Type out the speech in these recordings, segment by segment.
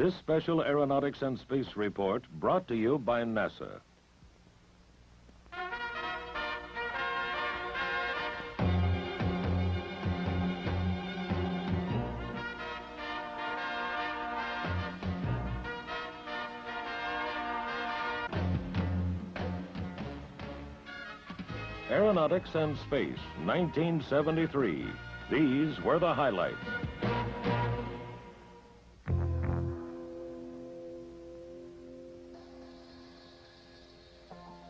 This special Aeronautics and Space report brought to you by NASA. Aeronautics and Space, 1973. These were the highlights.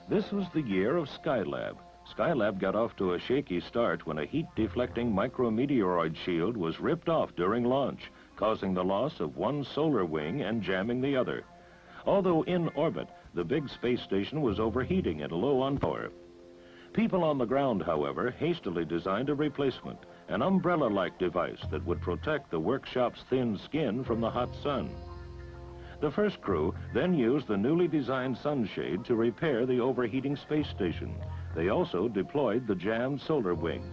This was the year of Skylab. Skylab got off to a shaky start when a heat-deflecting micrometeoroid shield was ripped off during launch, causing the loss of one solar wing and jamming the other. Although in orbit, the big space station was overheating and low on power. People on the ground, however, hastily designed a replacement, an umbrella-like device that would protect the workshop's thin skin from the hot sun. The first crew then used the newly designed sunshade to repair the overheating space station. They also deployed the jammed solar wing.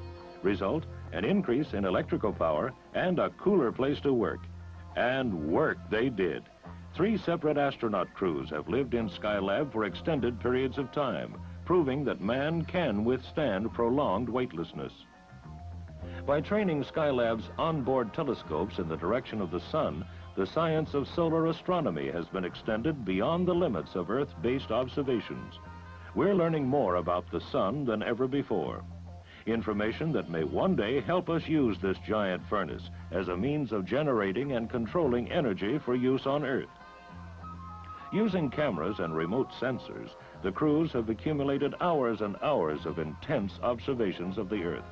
Result, an increase in electrical power and a cooler place to work. And work they did. 3 separate astronaut crews have lived in Skylab for extended periods of time, proving that man can withstand prolonged weightlessness. By training Skylab's onboard telescopes in the direction of the sun, the science of solar astronomy has been extended beyond the limits of Earth-based observations. We're learning more about the sun than ever before. Information that may one day help us use this giant furnace as a means of generating and controlling energy for use on Earth. Using cameras and remote sensors, the crews have accumulated hours and hours of intense observations of the Earth.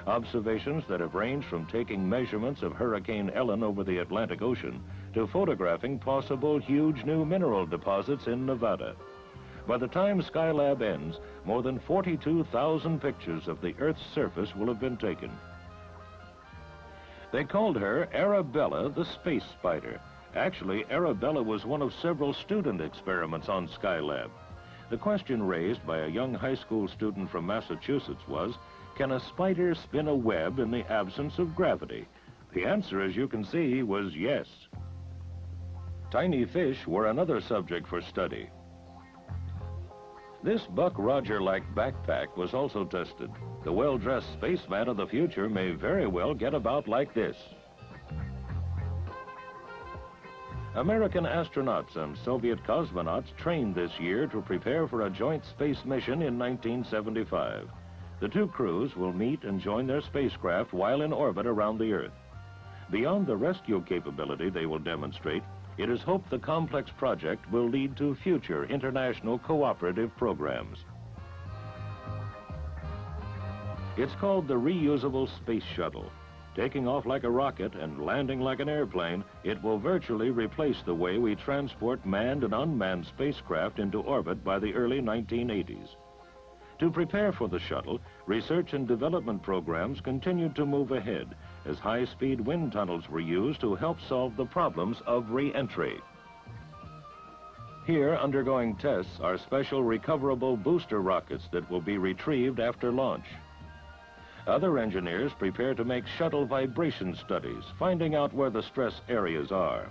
Observations that have ranged from taking measurements of Hurricane Ellen over the Atlantic Ocean to photographing possible huge new mineral deposits in Nevada. By the time Skylab ends, more than 42,000 pictures of the Earth's surface will have been taken. They called her Arabella the Space Spider. Actually, Arabella was one of several student experiments on Skylab. The question raised by a young high school student from Massachusetts was, can a spider spin a web in the absence of gravity? The answer, as you can see, was yes. Tiny fish were another subject for study. This Buck Roger-like backpack was also tested. The well-dressed spaceman of the future may very well get about like this. American astronauts and Soviet cosmonauts trained this year to prepare for a joint space mission in 1975. The 2 crews will meet and join their spacecraft while in orbit around the Earth. Beyond the rescue capability they will demonstrate, it is hoped the complex project will lead to future international cooperative programs. It's called the Reusable Space Shuttle. Taking off like a rocket and landing like an airplane, it will virtually replace the way we transport manned and unmanned spacecraft into orbit by the early 1980s. To prepare for the shuttle, research and development programs continued to move ahead as high-speed wind tunnels were used to help solve the problems of re-entry. Here, undergoing tests, are special recoverable booster rockets that will be retrieved after launch. Other engineers prepare to make shuttle vibration studies, finding out where the stress areas are.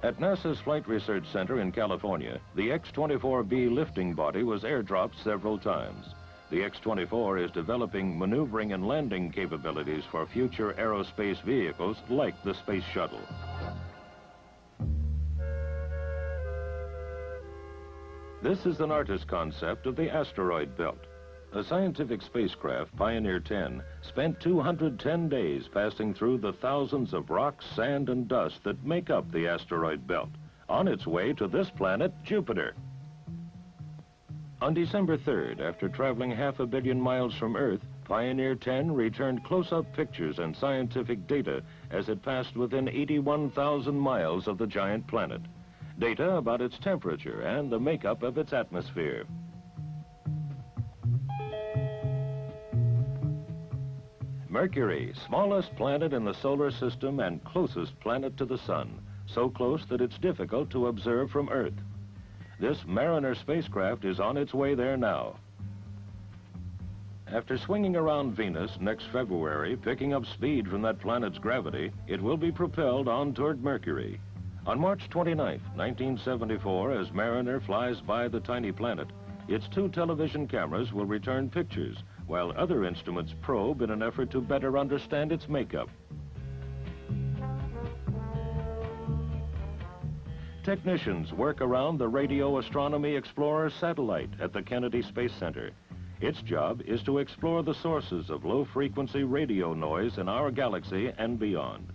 At NASA's Flight Research Center in California, the X-24B lifting body was airdropped several times. The X-24 is developing maneuvering and landing capabilities for future aerospace vehicles like the Space Shuttle. This is an artist's concept of the asteroid belt. A scientific spacecraft, Pioneer 10, spent 210 days passing through the thousands of rocks, sand, and dust that make up the asteroid belt, on its way to this planet, Jupiter. On December 3rd, after traveling 500 million miles from Earth, Pioneer 10 returned close-up pictures and scientific data as it passed within 81,000 miles of the giant planet. Data about its temperature and the makeup of its atmosphere. Mercury, smallest planet in the solar system and closest planet to the sun, so close that it's difficult to observe from Earth. This Mariner spacecraft is on its way there now. After swinging around Venus next February, picking up speed from that planet's gravity, it will be propelled on toward Mercury. On March 29, 1974, as Mariner flies by the tiny planet, its 2 television cameras will return pictures, while other instruments probe in an effort to better understand its makeup. Technicians work around the Radio Astronomy Explorer satellite at the Kennedy Space Center. Its job is to explore the sources of low-frequency radio noise in our galaxy and beyond.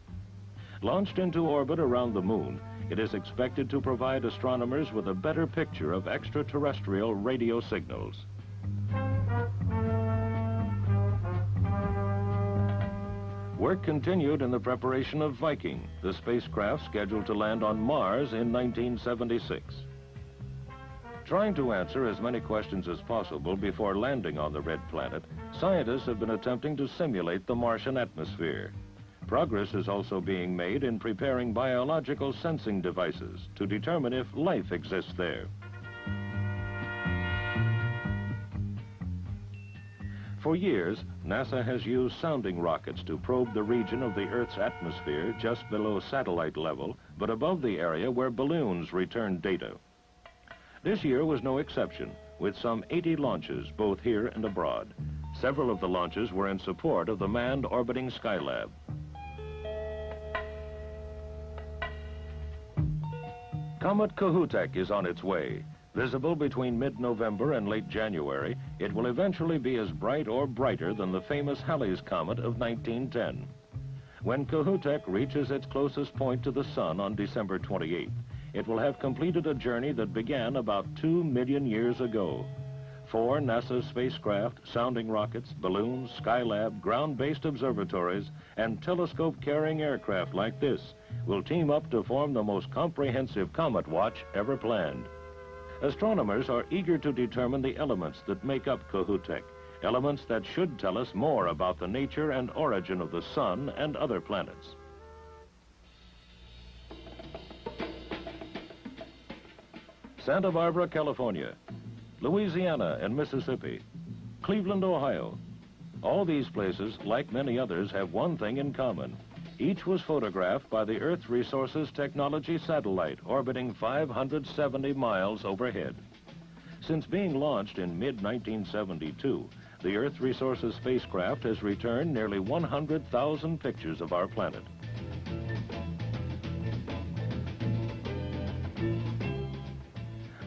Launched into orbit around the moon, it is expected to provide astronomers with a better picture of extraterrestrial radio signals. Work continued in the preparation of Viking, the spacecraft scheduled to land on Mars in 1976. Trying to answer as many questions as possible before landing on the red planet, scientists have been attempting to simulate the Martian atmosphere. Progress is also being made in preparing biological sensing devices to determine if life exists there. For years, NASA has used sounding rockets to probe the region of the Earth's atmosphere just below satellite level, but above the area where balloons return data. This year was no exception, with some 80 launches, both here and abroad. Several of the launches were in support of the manned orbiting Skylab. Comet Kohoutek is on its way. Visible between mid-November and late January, it will eventually be as bright or brighter than the famous Halley's Comet of 1910. When Kohoutek reaches its closest point to the Sun on December 28th, it will have completed a journey that began about 2 million years ago. 4 NASA spacecraft, sounding rockets, balloons, Skylab, ground-based observatories, and telescope-carrying aircraft like this will team up to form the most comprehensive comet watch ever planned. Astronomers are eager to determine the elements that make up Kohoutek, elements that should tell us more about the nature and origin of the Sun and other planets. Santa Barbara, California, Louisiana and Mississippi, Cleveland, Ohio. All these places, like many others, have one thing in common. Each was photographed by the Earth Resources Technology satellite orbiting 570 miles overhead. Since being launched in mid-1972, the Earth Resources spacecraft has returned nearly 100,000 pictures of our planet.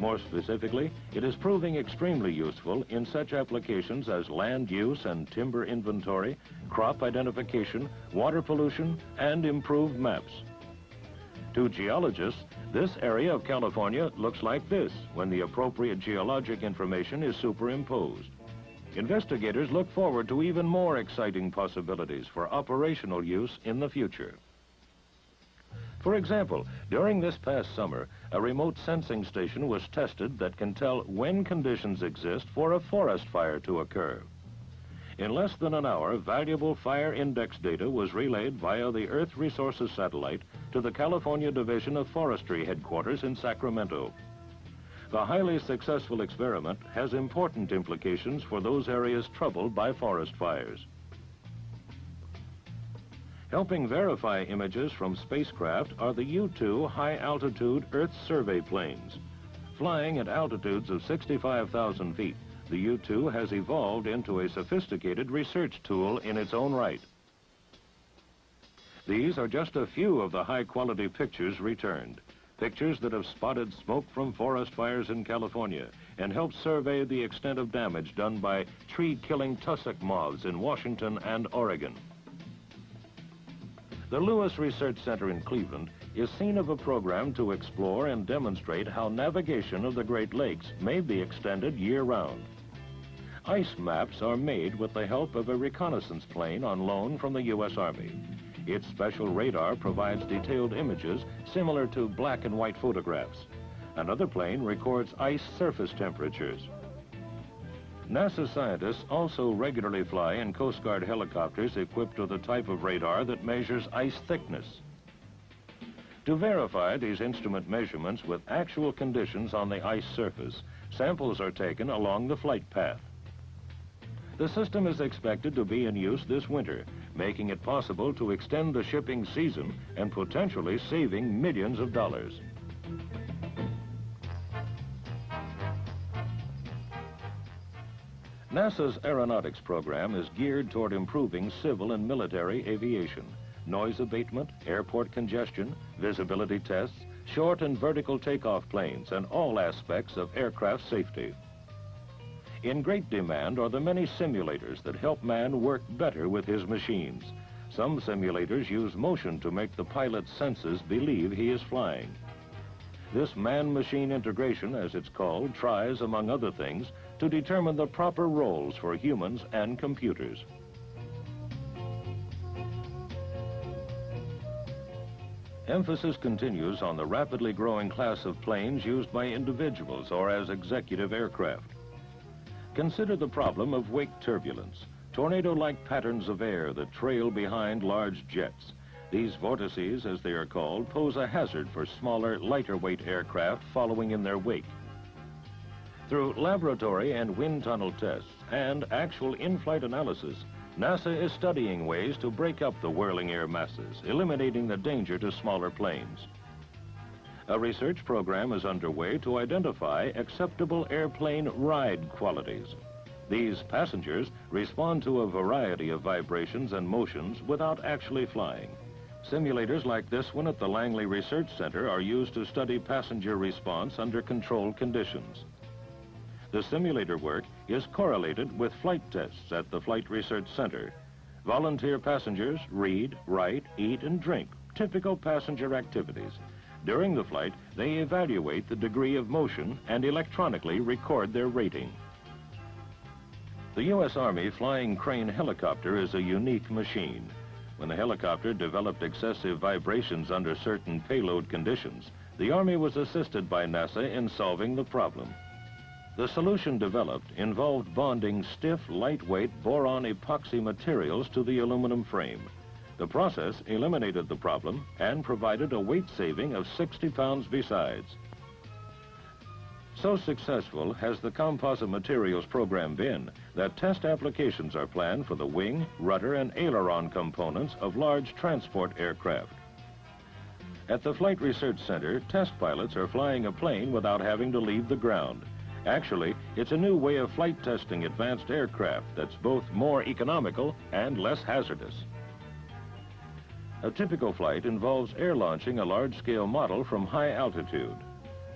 More specifically, it is proving extremely useful in such applications as land use and timber inventory, crop identification, water pollution, and improved maps. To geologists, this area of California looks like this when the appropriate geologic information is superimposed. Investigators look forward to even more exciting possibilities for operational use in the future. For example, during this past summer, a remote sensing station was tested that can tell when conditions exist for a forest fire to occur. In less than an hour, valuable fire index data was relayed via the Earth Resources satellite to the California Division of Forestry headquarters in Sacramento. The highly successful experiment has important implications for those areas troubled by forest fires. Helping verify images from spacecraft are the U-2 high-altitude Earth survey planes. Flying at altitudes of 65,000 feet, the U-2 has evolved into a sophisticated research tool in its own right. These are just a few of the high-quality pictures returned. Pictures that have spotted smoke from forest fires in California and helped survey the extent of damage done by tree-killing tussock moths in Washington and Oregon. The Lewis Research Center in Cleveland is scene of a program to explore and demonstrate how navigation of the Great Lakes may be extended year-round. Ice maps are made with the help of a reconnaissance plane on loan from the U.S. Army. Its special radar provides detailed images similar to black and white photographs. Another plane records ice surface temperatures. NASA scientists also regularly fly in Coast Guard helicopters equipped with a type of radar that measures ice thickness. To verify these instrument measurements with actual conditions on the ice surface, samples are taken along the flight path. The system is expected to be in use this winter, making it possible to extend the shipping season and potentially saving millions of dollars. NASA's Aeronautics program is geared toward improving civil and military aviation, noise abatement, airport congestion, visibility tests, short and vertical takeoff planes, and all aspects of aircraft safety. In great demand are the many simulators that help man work better with his machines. Some simulators use motion to make the pilot's senses believe he is flying. This man-machine integration, as it's called, tries, among other things, to determine the proper roles for humans and computers. Emphasis continues on the rapidly growing class of planes used by individuals or as executive aircraft. Consider the problem of wake turbulence, tornado-like patterns of air that trail behind large jets. These vortices, as they are called, pose a hazard for smaller, lighter-weight aircraft following in their wake. Through laboratory and wind tunnel tests and actual in-flight analysis, NASA is studying ways to break up the whirling air masses, eliminating the danger to smaller planes. A research program is underway to identify acceptable airplane ride qualities. These passengers respond to a variety of vibrations and motions without actually flying. Simulators like this one at the Langley Research Center are used to study passenger response under controlled conditions. The simulator work is correlated with flight tests at the Flight Research Center. Volunteer passengers read, write, eat, and drink, typical passenger activities. During the flight, they evaluate the degree of motion and electronically record their rating. The U.S. Army Flying Crane helicopter is a unique machine. When the helicopter developed excessive vibrations under certain payload conditions, the Army was assisted by NASA in solving the problem. The solution developed involved bonding stiff, lightweight boron epoxy materials to the aluminum frame. The process eliminated the problem and provided a weight saving of 60 pounds besides. So successful has the composite materials program been that test applications are planned for the wing, rudder, and aileron components of large transport aircraft. At the Flight Research Center, test pilots are flying a plane without having to leave the ground. Actually, it's a new way of flight testing advanced aircraft that's both more economical and less hazardous. A typical flight involves air launching a large-scale model from high altitude.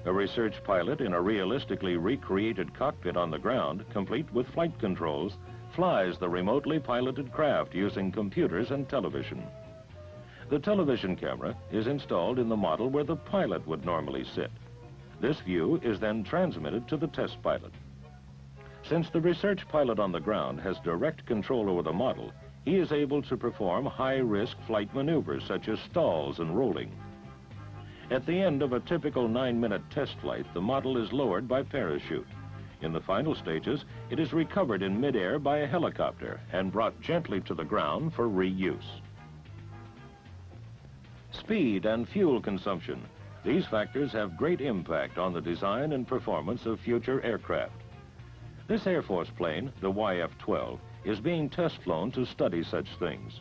A research pilot in a realistically recreated cockpit on the ground, complete with flight controls, flies the remotely piloted craft using computers and television. The television camera is installed in the model where the pilot would normally sit. This view is then transmitted to the test pilot. Since the research pilot on the ground has direct control over the model, he is able to perform high-risk flight maneuvers such as stalls and rolling. At the end of a typical 9-minute test flight, the model is lowered by parachute. In the final stages, it is recovered in midair by a helicopter and brought gently to the ground for reuse. Speed and fuel consumption. These factors have great impact on the design and performance of future aircraft. This Air Force plane, the YF-12, is being test flown to study such things.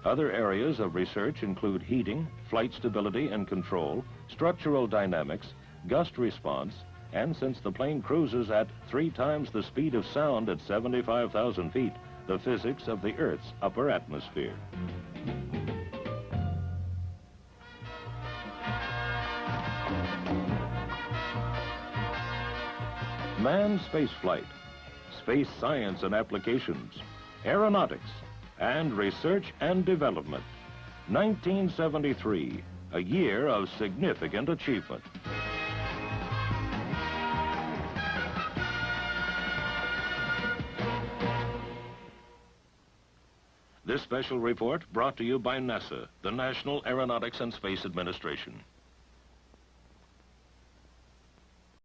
Other areas of research include heating, flight stability and control, structural dynamics, gust response, and since the plane cruises at 3 times the speed of sound at 75,000 feet, the physics of the Earth's upper atmosphere. Manned spaceflight, space science and applications, aeronautics, and research and development. 1973, a year of significant achievement. This special report brought to you by NASA, the National Aeronautics and Space Administration.